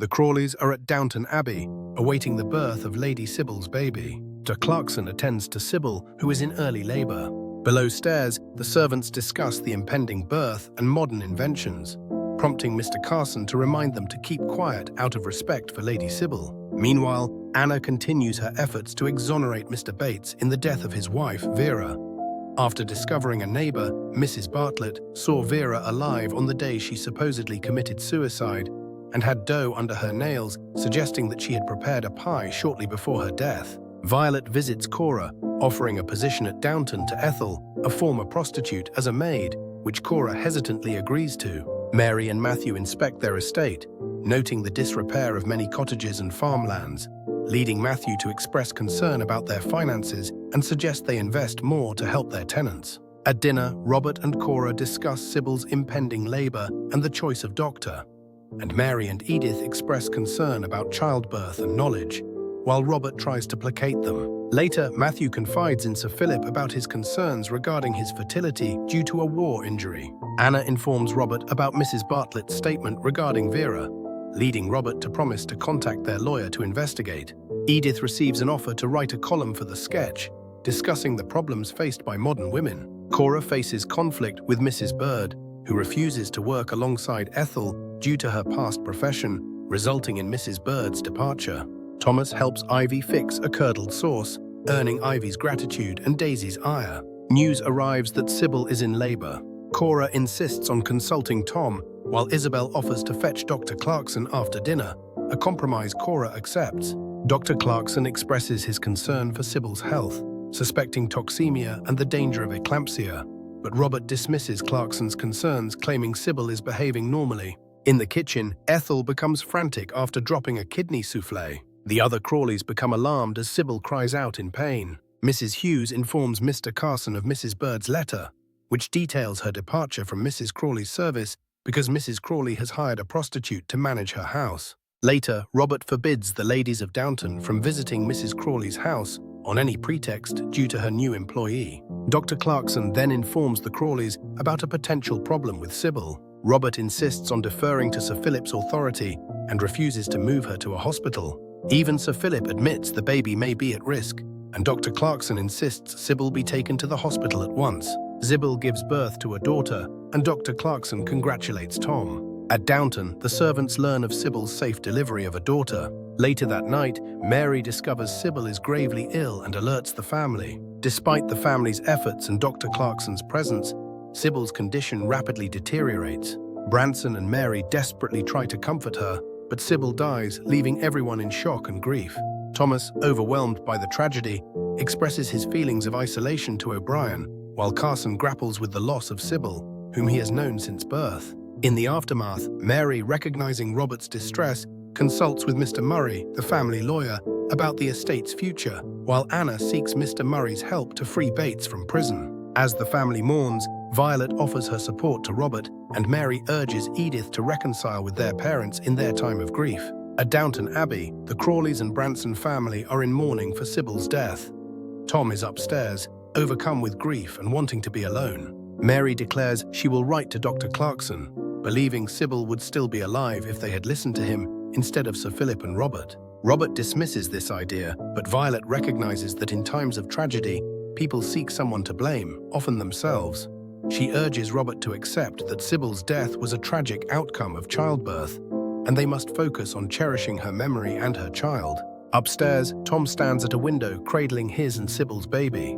The Crawleys are at Downton Abbey, awaiting the birth of Lady Sybil's baby. Dr. Clarkson attends to Sybil, who is in early labor. Below stairs, the servants discuss the impending birth and modern inventions, prompting Mr. Carson to remind them to keep quiet out of respect for Lady Sybil. Meanwhile, Anna continues her efforts to exonerate Mr. Bates in the death of his wife, Vera. After discovering a neighbor, Mrs. Bartlett, saw Vera alive on the day she supposedly committed suicide and had dough under her nails, suggesting that she had prepared a pie shortly before her death. Violet visits Cora, offering a position at Downton to Ethel, a former prostitute, as a maid, which Cora hesitantly agrees to. Mary and Matthew inspect their estate, noting the disrepair of many cottages and farmlands, leading Matthew to express concern about their finances and suggest they invest more to help their tenants. At dinner, Robert and Cora discuss Sybil's impending labor and the choice of doctor, and Mary and Edith express concern about childbirth and knowledge, while Robert tries to placate them. Later, Matthew confides in Sir Philip about his concerns regarding his fertility due to a war injury. Anna informs Robert about Mrs. Bartlett's statement regarding Vera, leading Robert to promise to contact their lawyer to investigate. Edith receives an offer to write a column for the sketch, discussing the problems faced by modern women. Cora faces conflict with Mrs. Bird, who refuses to work alongside Ethel due to her past profession, resulting in Mrs. Bird's departure. Thomas helps Ivy fix a curdled sauce, earning Ivy's gratitude and Daisy's ire. News arrives that Sybil is in labor. Cora insists on consulting Tom, while Isabel offers to fetch Dr. Clarkson after dinner, a compromise Cora accepts. Dr. Clarkson expresses his concern for Sybil's health, suspecting toxemia and the danger of eclampsia, but Robert dismisses Clarkson's concerns, claiming Sybil is behaving normally. In the kitchen, Ethel becomes frantic after dropping a kidney soufflé. The other Crawleys become alarmed as Sybil cries out in pain. Mrs. Hughes informs Mr. Carson of Mrs. Bird's letter, which details her departure from Mrs. Crawley's service because Mrs. Crawley has hired a prostitute to manage her house. Later, Robert forbids the ladies of Downton from visiting Mrs. Crawley's house on any pretext due to her new employee. Dr. Clarkson then informs the Crawleys about a potential problem with Sybil. Robert insists on deferring to Sir Philip's authority and refuses to move her to a hospital. Even Sir Philip admits the baby may be at risk, and Dr. Clarkson insists Sybil be taken to the hospital at once. Sybil gives birth to a daughter, and Dr. Clarkson congratulates Tom. At Downton, the servants learn of Sybil's safe delivery of a daughter. Later that night, Mary discovers Sybil is gravely ill and alerts the family. Despite the family's efforts and Dr. Clarkson's presence, Sybil's condition rapidly deteriorates. Branson and Mary desperately try to comfort her, but Sybil dies, leaving everyone in shock and grief. Thomas, overwhelmed by the tragedy, expresses his feelings of isolation to O'Brien, while Carson grapples with the loss of Sybil, whom he has known since birth. In the aftermath, Mary, recognizing Robert's distress, consults with Mr. Murray, the family lawyer, about the estate's future, while Anna seeks Mr. Murray's help to free Bates from prison. As the family mourns, Violet offers her support to Robert, and Mary urges Edith to reconcile with their parents in their time of grief. At Downton Abbey, the Crawleys and Branson family are in mourning for Sybil's death. Tom is upstairs, overcome with grief and wanting to be alone. Mary declares she will write to Dr. Clarkson, believing Sybil would still be alive if they had listened to him instead of Sir Philip and Robert. Robert dismisses this idea, but Violet recognizes that in times of tragedy, people seek someone to blame, often themselves. She urges Robert to accept that Sybil's death was a tragic outcome of childbirth, and they must focus on cherishing her memory and her child. Upstairs, Tom stands at a window cradling his and Sybil's baby.